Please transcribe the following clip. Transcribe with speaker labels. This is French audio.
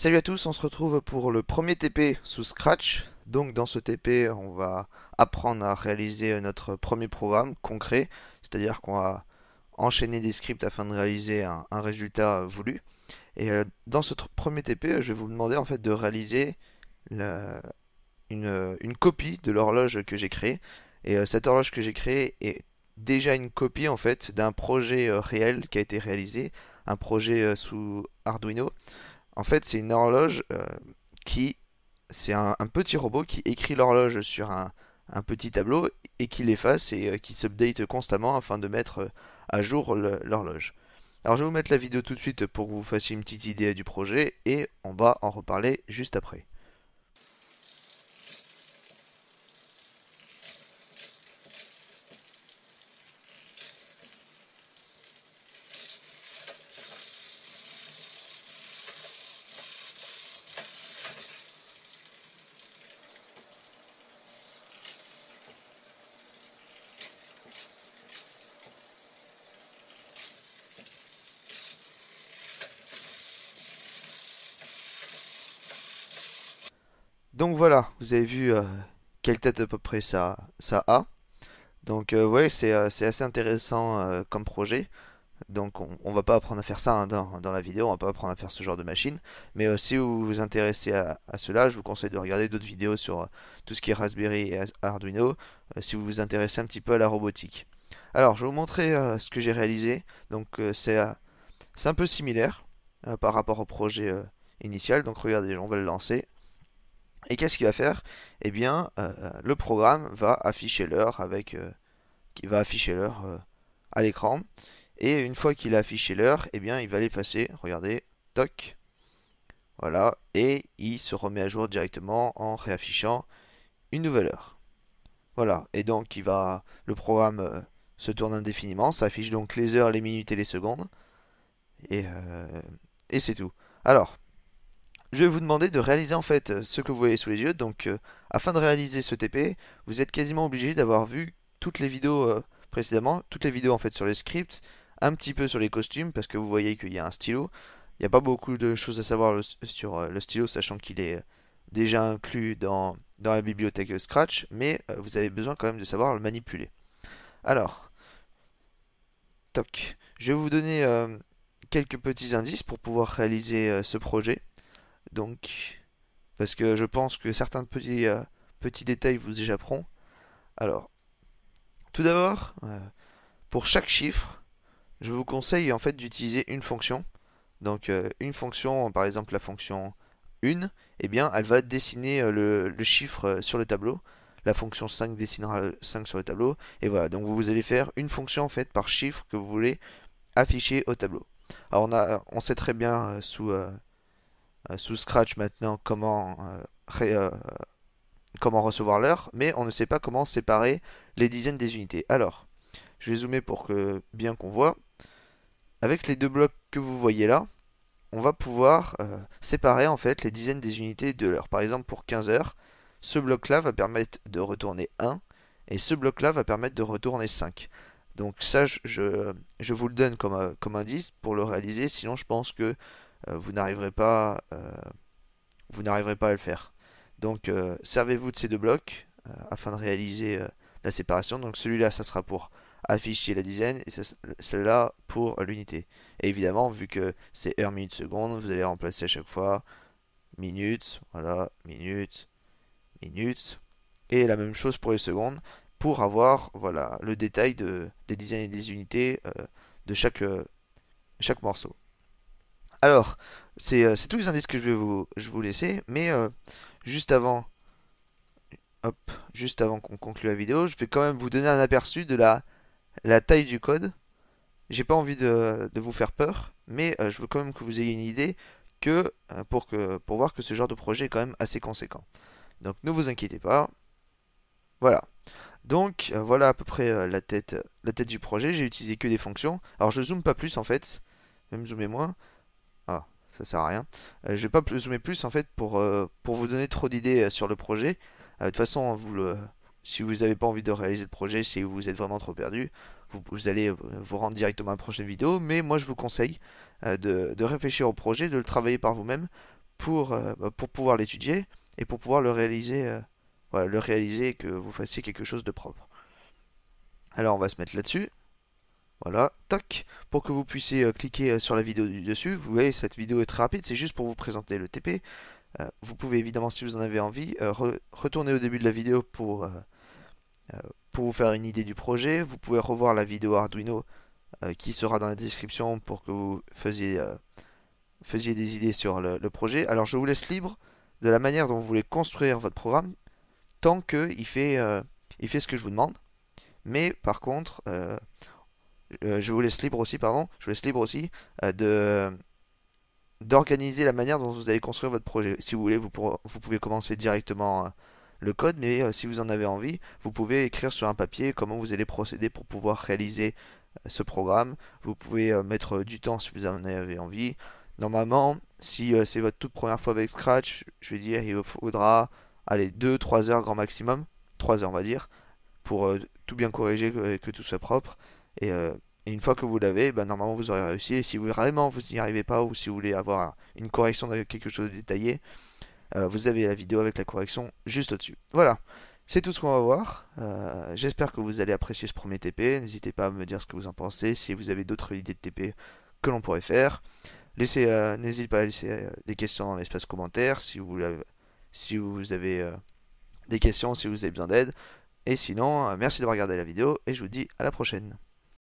Speaker 1: Salut à tous, on se retrouve pour le premier TP sous Scratch. Donc dans ce TP, on va apprendre à réaliser notre premier programme concret, c'est-à-dire qu'on va enchaîner des scripts afin de réaliser un résultat voulu. Et dans ce premier TP, je vais vous demander en fait de réaliser la- une copie de l'horloge que j'ai créée. Et cette horloge que j'ai créée est déjà une copie en fait d'un projet réel qui a été réalisé, un projet sous Arduino. En fait, c'est une horloge qui, c'est un petit robot qui écrit l'horloge sur un petit tableau et qui l'efface et qui s'update constamment afin de mettre à jour l'horloge. Alors, je vais vous mettre la vidéo tout de suite pour que vous fassiez une petite idée du projet et on va en reparler juste après. Donc voilà, vous avez vu quelle tête à peu près ça a. Donc ouais, c'est assez intéressant comme projet. Donc on va pas apprendre à faire ça hein, dans la vidéo, on va pas apprendre à faire ce genre de machine. Mais si vous vous intéressez à cela, je vous conseille de regarder d'autres vidéos sur tout ce qui est Raspberry et Arduino, si vous vous intéressez un petit peu à la robotique. Alors je vais vous montrer ce que j'ai réalisé. Donc c'est un peu similaire par rapport au projet initial. Donc regardez, on va le lancer. Et qu'est-ce qu'il va faire? Eh bien, le programme va afficher l'heure qui va afficher l'heure à l'écran. Et une fois qu'il a affiché l'heure, eh bien, il va l'effacer. Regardez, toc, voilà, et il se remet à jour directement en réaffichant une nouvelle heure. Voilà, et donc le programme se tourne indéfiniment. Ça affiche donc les heures, les minutes et les secondes. Et, euh, et c'est tout. Alors, je vais vous demander de réaliser en fait ce que vous voyez sous les yeux. Donc, afin de réaliser ce TP, vous êtes quasiment obligé d'avoir vu toutes les vidéos précédemment, toutes les vidéos en fait sur les scripts, un petit peu sur les costumes, parce que vous voyez qu'il y a un stylo. Il n'y a pas beaucoup de choses à savoir sur le stylo, sachant qu'il est déjà inclus dans la bibliothèque Scratch, mais vous avez besoin quand même de savoir le manipuler. Alors, toc, je vais vous donner quelques petits indices pour pouvoir réaliser ce projet. Donc, parce que je pense que certains petits détails vous échapperont. Alors, tout d'abord, pour chaque chiffre, je vous conseille en fait d'utiliser une fonction. Donc, une fonction, par exemple la fonction 1, eh bien, elle va dessiner le chiffre sur le tableau. La fonction 5 dessinera le 5 sur le tableau. Et voilà, donc vous allez faire une fonction en fait par chiffre que vous voulez afficher au tableau. Alors, on sait très bien sous Scratch maintenant comment recevoir l'heure, mais on ne sait pas comment séparer les dizaines des unités. Alors, je vais zoomer pour que bien qu'on voit. Avec les deux blocs que vous voyez là, on va pouvoir séparer en fait les dizaines des unités de l'heure. Par exemple, pour 15 heures, ce bloc-là va permettre de retourner 1 et ce bloc-là va permettre de retourner 5. Donc ça, je vous le donne comme indice pour le réaliser, sinon je pense que vous n'arriverez pas à le faire. Donc servez-vous de ces deux blocs afin de réaliser la séparation. Donc celui-là, ça sera pour afficher la dizaine et celui-là pour l'unité. Et évidemment, vu que c'est heure, minute, seconde, vous allez remplacer à chaque fois minute, voilà, minute, minute. Et la même chose pour les secondes pour avoir voilà, le détail des dizaines et des unités de chaque morceau. Alors, c'est tous les indices que je vais vous laisser, mais juste avant, hop, juste avant qu'on conclue la vidéo, je vais quand même vous donner un aperçu de la taille du code. J'ai pas envie de vous faire peur, mais je veux quand même que vous ayez une idée pour voir que ce genre de projet est quand même assez conséquent. Donc ne vous inquiétez pas. Voilà. Donc voilà à peu près la tête du projet. J'ai utilisé que des fonctions. Alors je zoome pas plus en fait, même zoomer moins. Ah, ça sert à rien. Je vais pas zoomer plus en fait pour vous donner trop d'idées sur le projet. De toute façon, si vous n'avez pas envie de réaliser le projet, si vous êtes vraiment trop perdu, vous allez vous rendre directement à la prochaine vidéo. Mais moi, je vous conseille de réfléchir au projet, de le travailler par vous-même pour pouvoir l'étudier et pour pouvoir le réaliser, voilà, le réaliser et que vous fassiez quelque chose de propre. Alors on va se mettre là-dessus. Voilà, toc, pour que vous puissiez cliquer sur la vidéo du dessus. Vous voyez, cette vidéo est très rapide, c'est juste pour vous présenter le TP. Vous pouvez évidemment, si vous en avez envie, retourner au début de la vidéo pour vous faire une idée du projet. Vous pouvez revoir la vidéo Arduino qui sera dans la description pour que vous faisiez des idées sur le projet. Alors je vous laisse libre de la manière dont vous voulez construire votre programme tant il fait ce que je vous demande. Mais par contre, je vous laisse libre aussi, pardon, je vous laisse libre aussi de d'organiser la manière dont vous allez construire votre projet. Si vous voulez, vous pouvez commencer directement le code, mais si vous en avez envie, vous pouvez écrire sur un papier comment vous allez procéder pour pouvoir réaliser ce programme. Vous pouvez mettre du temps si vous en avez envie. Normalement, si c'est votre toute première fois avec Scratch, je vais dire, il vous faudra, allez, 2-3 heures grand maximum, 3 heures on va dire, pour tout bien corriger, que tout soit propre. Et, euh, et une fois que vous l'avez, ben, normalement vous aurez réussi. Et si vraiment vous n'y arrivez pas ou si vous voulez avoir une correction de quelque chose de détaillé, vous avez la vidéo avec la correction juste au-dessus. Voilà, c'est tout ce qu'on va voir. J'espère que vous allez apprécier ce premier TP. N'hésitez pas à me dire ce que vous en pensez. Si vous avez d'autres idées de TP que l'on pourrait faire, n'hésitez pas à laisser des questions dans l'espace commentaire si vous avez des questions, si vous avez besoin d'aide. Et sinon, merci d'avoir regardé la vidéo et je vous dis à la prochaine.